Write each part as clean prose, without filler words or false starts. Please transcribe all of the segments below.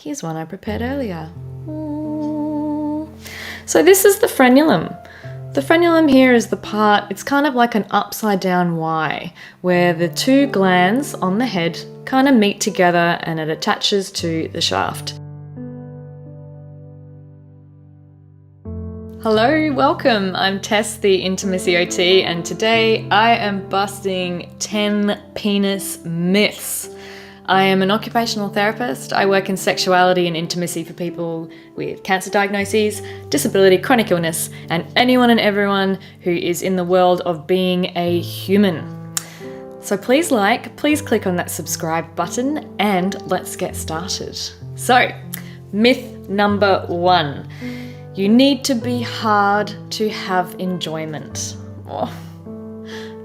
Here's one I prepared earlier. So this is the frenulum. The frenulum here is the part, it's kind of like an upside down Y, where the two glands on the head kind of meet together and it attaches to the shaft. Hello, welcome. I'm Tess, the Intimacy OT, and today I am busting 10 penis myths. I am an occupational therapist. I work in sexuality and intimacy for people with cancer diagnoses, disability, chronic illness, and anyone and everyone who is in the world of being a human. So please click on that subscribe button and let's get started. So, myth number 1. You need to be hard to have enjoyment. Oh,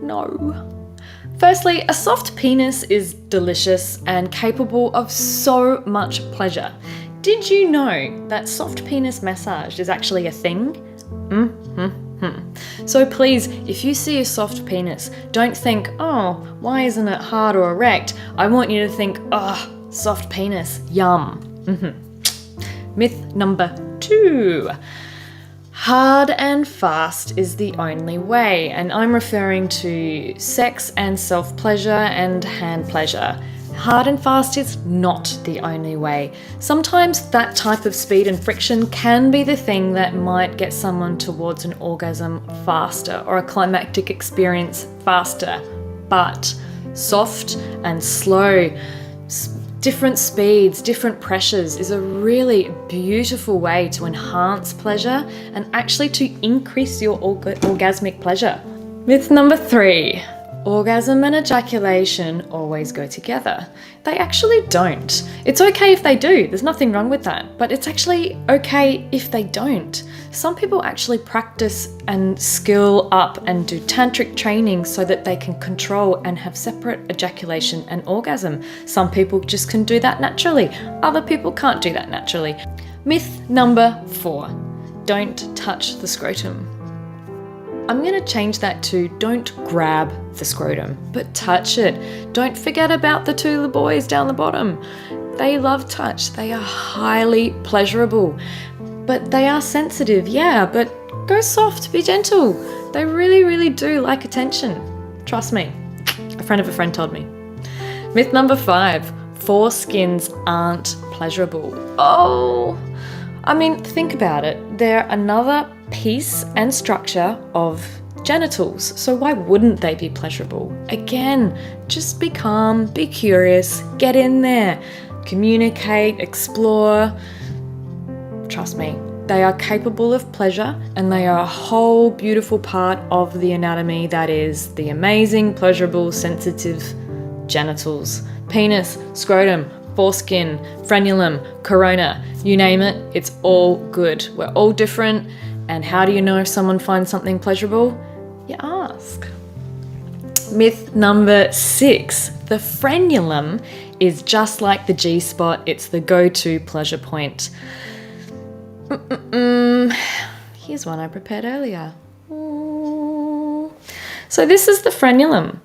no. Firstly, a soft penis is delicious and capable of so much pleasure. Did you know that soft penis massage is actually a thing? So please, if you see a soft penis, don't think, oh, why isn't it hard or erect? I want you to think, oh, soft penis, yum. Myth number 2. Hard and fast is the only way, and I'm referring to sex and self-pleasure and hand pleasure. Hard and fast is not the only way. Sometimes that type of speed and friction can be the thing that might get someone towards an orgasm faster or a climactic experience faster. But soft and slow, different speeds, different pressures is a really beautiful way to enhance pleasure and actually to increase your orgasmic pleasure. Myth number 3. Orgasm and ejaculation always go together. They actually don't. It's okay if they do, there's nothing wrong with that, but it's actually okay if they don't. Some people actually practice and skill up and do tantric training so that they can control and have separate ejaculation and orgasm. Some people just can do that naturally. Other people can't do that naturally. Myth number 4. Don't touch the scrotum. I'm going to change that to don't grab the scrotum, but touch it. Don't forget about the 2 little boys down the bottom. They love touch. They are highly pleasurable, but they are sensitive, yeah, but go soft, be gentle. They really, really do like attention. Trust me. A friend of a friend told me. Myth number 5. Foreskins aren't pleasurable. Oh, I mean, think about it. They're another piece and structure of genitals, so why wouldn't they be pleasurable? Again, just be calm, be curious, get in there, communicate, explore. Trust me, they are capable of pleasure and they are a whole beautiful part of the anatomy that is the amazing, pleasurable, sensitive genitals. Penis, scrotum, foreskin, frenulum, corona, you name it, it's all good. We're all different. And how do you know if someone finds something pleasurable? You ask. Myth number 6. The frenulum is just like the G-spot. It's the go-to pleasure point. Here's one I prepared earlier. So this is the frenulum.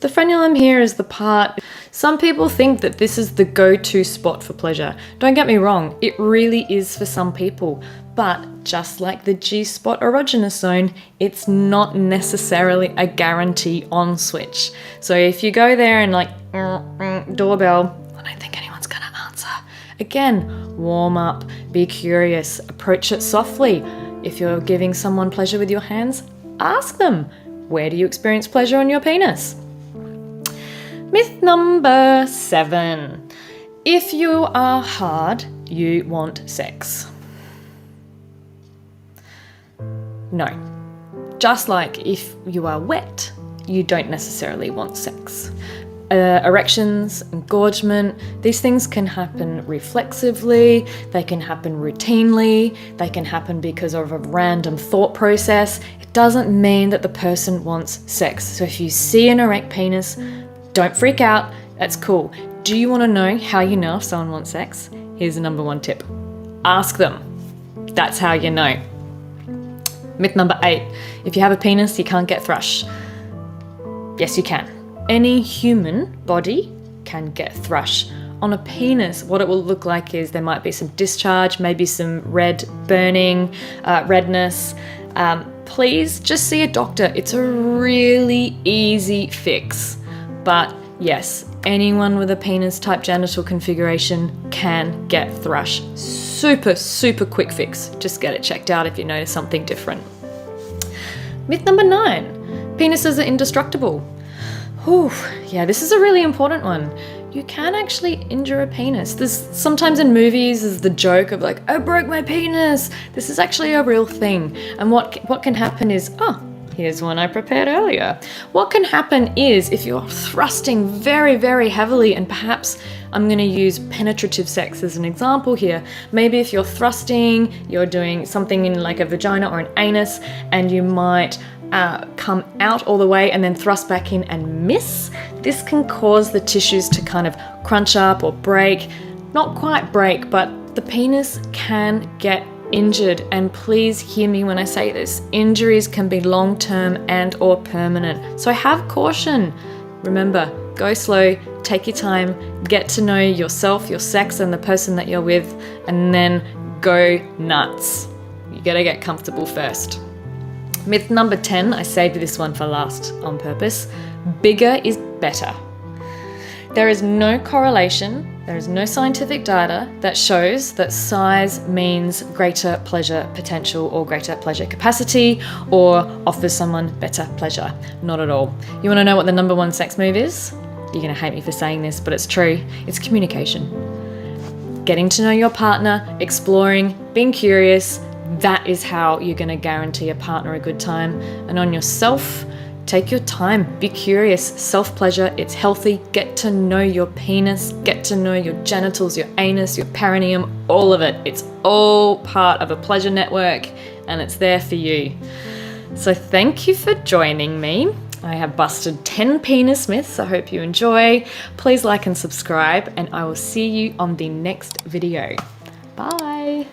The frenulum here is the part. Some people think that this is the go-to spot for pleasure. Don't get me wrong, it really is for some people. But just like the G-spot erogenous zone, it's not necessarily a guarantee on switch. So if you go there and like, doorbell, I don't think anyone's gonna answer. Again, warm up, be curious, approach it softly. If you're giving someone pleasure with your hands, ask them, where do you experience pleasure on your penis? Myth number 7. If you are hard, you want sex. No. Just like if you are wet, you don't necessarily want sex. Erections, engorgement, these things can happen reflexively, they can happen routinely, they can happen because of a random thought process. It doesn't mean that the person wants sex. So if you see an erect penis, don't freak out, that's cool. Do you want to know how you know if someone wants sex? Here's the number 1 tip. Ask them. That's how you know. Myth number 8. If you have a penis, you can't get thrush. Yes, you can. Any human body can get thrush. on a penis, what it will look like is there might be some discharge, maybe some red burning, redness. Please just see a doctor. It's a really easy fix. But yes, anyone with a penis type genital configuration can get thrush. Super, super quick fix. Just get it checked out if you notice something different. Myth number 9, penises are indestructible. Whew, yeah, this is a really important one. You can actually injure a penis. There's sometimes in movies is the joke of like, I broke my penis. This is actually a real thing. And what can happen is, here's one I prepared earlier. What can happen is if you're thrusting very, very heavily, and perhaps I'm going to use penetrative sex as an example here. Maybe if you're thrusting, you're doing something in like a vagina or an anus, and you might come out all the way and then thrust back in and miss. This can cause the tissues to kind of crunch up or break. Not quite break, but the penis can get injured. And please hear me when I say this. Injuries can be long-term and or permanent. So have caution. Remember, go slow, take your time, get to know yourself, your sex, and the person that you're with, and then go nuts. You gotta get comfortable first. Myth number 10, I saved this one for last on purpose. Bigger is better. There is no correlation, there is no scientific data that shows that size means greater pleasure potential or greater pleasure capacity or offers someone better pleasure. Not at all. You want to know what the number 1 sex move is? You're going to hate me for saying this, but it's true. It's communication. Getting to know your partner, exploring, being curious. That is how you're going to guarantee a partner a good time. And on yourself, take your time, be curious, self-pleasure, it's healthy. Get to know your penis, get to know your genitals, your anus, your perineum, all of it. It's all part of a pleasure network and it's there for you. So thank you for joining me. I have busted 10 penis myths. I hope you enjoy. Please like and subscribe, and I will see you on the next video. Bye.